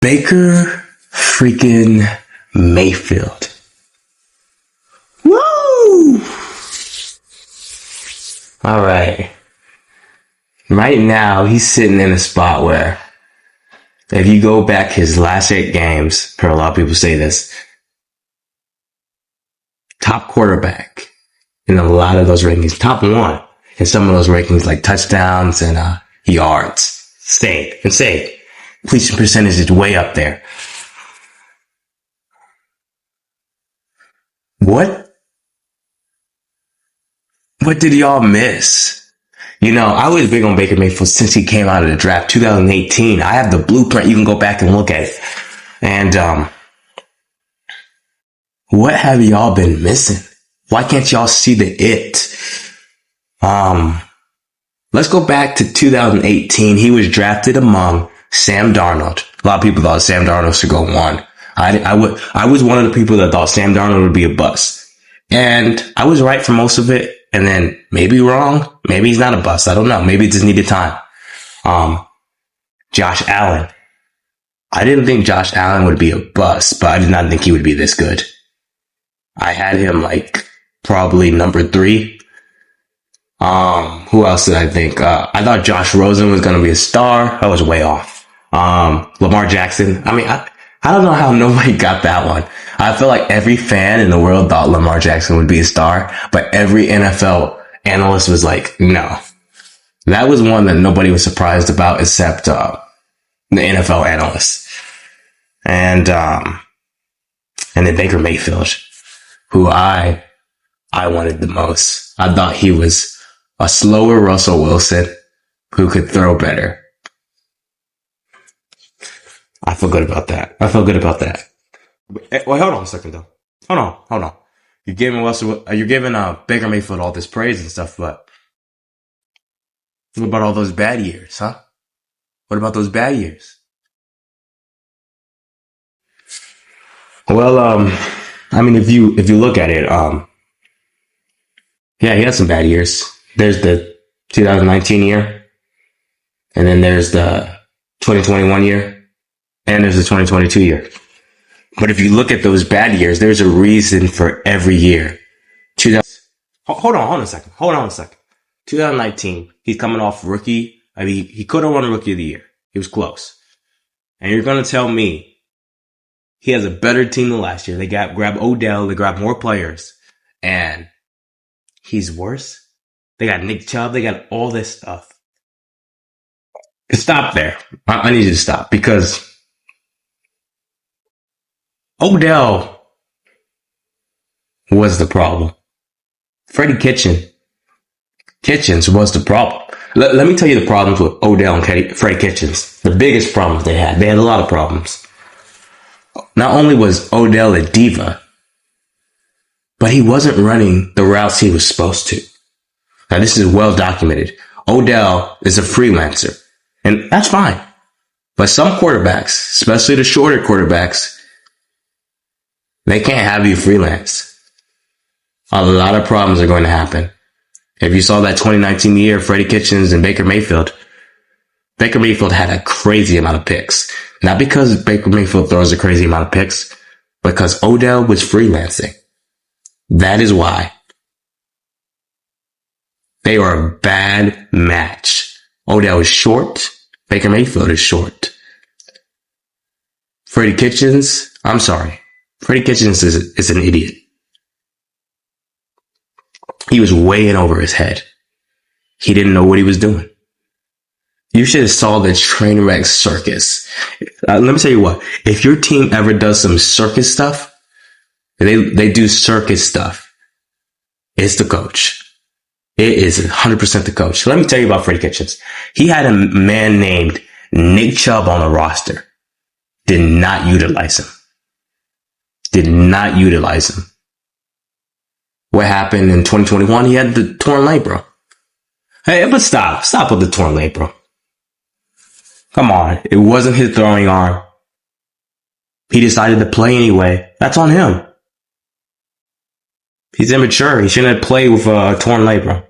Baker freaking Mayfield. Woo! All right. Right now, he's sitting in a spot where if you go back his last 8 games, per a lot of people say this, top quarterback in a lot of those rankings, top 1 in some of those rankings like touchdowns and yards. Insane. Completion percentage is way up there. What did y'all miss? I was big on Baker Mayfield since he came out of the draft, 2018. I have the blueprint. You can go back and look at it. And what have y'all been missing? Why can't y'all see the it? Let's go back to 2018. He was drafted among Sam Darnold. A lot of people thought Sam Darnold should go 1. I was one of the people that thought Sam Darnold would be a bust. And I was right for most of it. And then maybe wrong. Maybe he's not a bust. I don't know. Maybe it just needed time. Josh Allen. I didn't think Josh Allen would be a bust, but I did not think he would be this good. I had him probably number 3. Who else did I think? I thought Josh Rosen was going to be a star. I was way off. Lamar Jackson. I don't know how nobody got that one. I feel like every fan in the world thought Lamar Jackson would be a star, but every NFL analyst was like, no. That was one that nobody was surprised about except, the NFL analysts. And then Baker Mayfield, who I wanted the most. I thought he was a slower Russell Wilson who could throw better. I feel good about that. Well, hold on a second though. Hold on. You're giving Baker Mayfield all this praise and stuff, but what about all those bad years, huh? What about those bad years? Well, if you look at it, yeah, he had some bad years. There's the 2019 year, and then there's the 2021 year. And there's the 2022 year. But if you look at those bad years, there's a reason for every year. Hold on a second. 2019, he's coming off rookie. He could have won Rookie of the Year. He was close. And you're going to tell me he has a better team than last year. They grabbed Odell. They grabbed more players. And he's worse. They got Nick Chubb. They got all this stuff. Stop there. I need you to stop because Odell was the problem. Freddie Kitchens was the problem. Let me tell you the problems with Odell and Freddie Kitchens. The biggest problems they had. They had a lot of problems. Not only was Odell a diva, but he wasn't running the routes he was supposed to. Now, this is well documented. Odell is a freelancer, and that's fine. But some quarterbacks, especially the shorter quarterbacks, they can't have you freelance. A lot of problems are going to happen. If you saw that 2019 year, Freddie Kitchens and Baker Mayfield had a crazy amount of picks. Not because Baker Mayfield throws a crazy amount of picks, because Odell was freelancing. That is why. They are a bad match. Odell is short. Baker Mayfield is short. Freddie Kitchens, I'm sorry. Freddie Kitchens is an idiot. He was way in over his head. He didn't know what he was doing. You should have saw the train wreck circus. Let me tell you what. If your team ever does some circus stuff, they do circus stuff, it's the coach. It is 100% the coach. Let me tell you about Freddie Kitchens. He had a man named Nick Chubb on the roster. Did not utilize him. What happened in 2021? He had the torn labrum. Hey, but stop with the torn labrum. Come on. It wasn't his throwing arm. He decided to play anyway. That's on him. He's immature. He shouldn't have played with a torn labrum.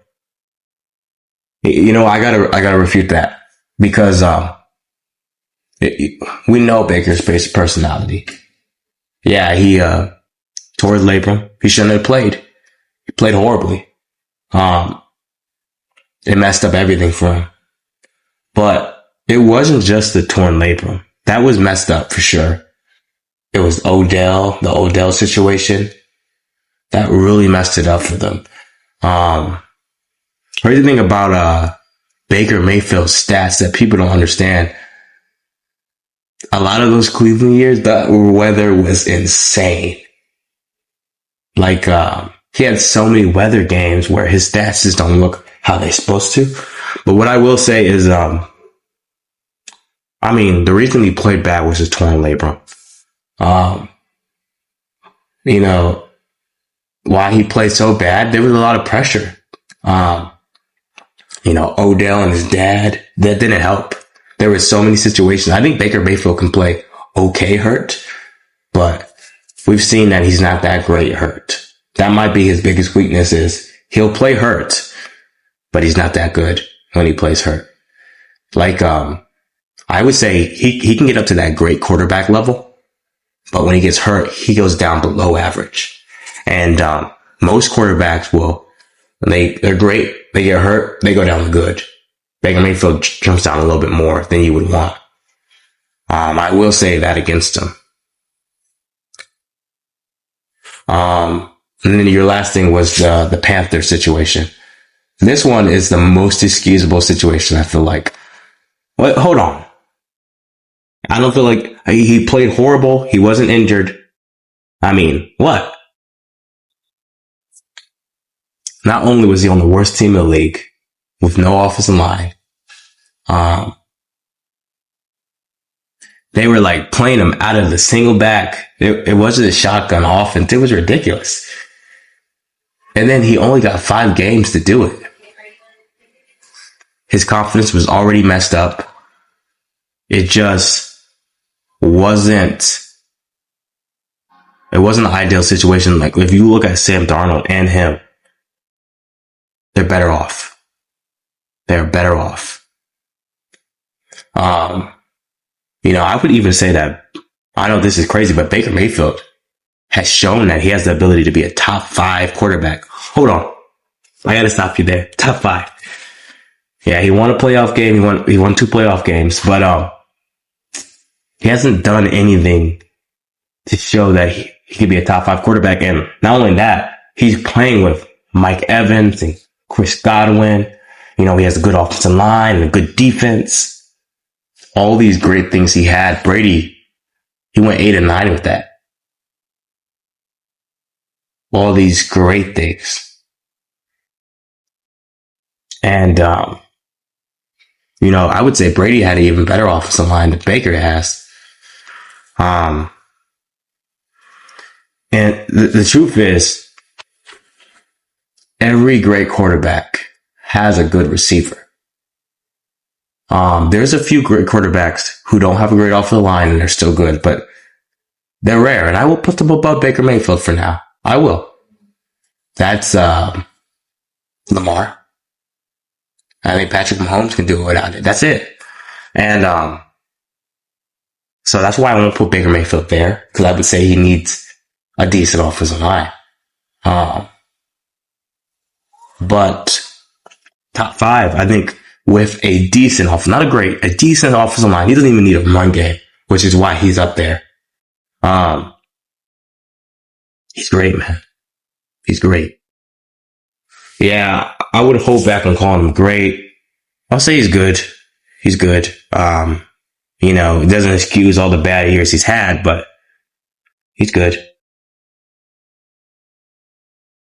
I gotta refute that because, We know Baker's personality. Yeah, he tore his labrum. He shouldn't have played. He played horribly. Um, it messed up everything for him. But it wasn't just the torn labrum. That was messed up for sure. It was the Odell situation. That really messed it up for them. Crazy thing about Baker Mayfield's stats that people don't understand. A lot of those Cleveland years, the weather was insane. Like, he had so many weather games where his stats just don't look how they're supposed to. But what I will say is, the reason he played bad was his torn labrum. You know, why he played so bad, there was a lot of pressure. Odell and his dad, that didn't help. There were so many situations. I think Baker Mayfield can play okay hurt, but we've seen that he's not that great hurt. That might be his biggest weakness is he'll play hurt, but he's not that good when he plays hurt. Like, I would say he can get up to that great quarterback level, but when he gets hurt, he goes down below average. And, most quarterbacks they're great, they get hurt, they go down to good. Baker Mayfield jumps down a little bit more than you would want. I will say that against him. And then your last thing was the Panther situation. This one is the most excusable situation, I feel like. What? Hold on. I don't feel like he played horrible. He wasn't injured. What? Not only was he on the worst team in the league with no offensive line, they were like playing him out of the single back. It wasn't a shotgun offense. It was ridiculous. And then he only got 5 games to do it. His confidence was already messed up. It just wasn't an ideal situation. Like, if you look at Sam Darnold and him, they're better off. They're better off. I would even say that, I know this is crazy, but Baker Mayfield has shown that he has the ability to be a top 5 quarterback. Hold on. I gotta stop you there. Top 5. Yeah, he won a playoff game. He won 2 playoff games, but, he hasn't done anything to show that he could be a top 5 quarterback. And not only that, he's playing with Mike Evans and Chris Godwin. He has a good offensive line and a good defense. All these great things he had. Brady, he went 8-9 with that. All these great things. And, I would say Brady had an even better offensive line than Baker has. And the truth is, every great quarterback has a good receiver. There's a few great quarterbacks who don't have a great offensive line and they're still good, but they're rare. And I will put them above Baker Mayfield for now. I will. That's Lamar. I think Patrick Mahomes can do it without it. That's it. And so that's why I won't put Baker Mayfield there, because I would say he needs a decent offensive line. But top 5, I think, with a decent a decent offensive line. He doesn't even need a run game, which is why he's up there. He's great, man. He's great. Yeah, I would hold back on calling him great. I'll say he's good. He's good. It doesn't excuse all the bad years he's had, but he's good.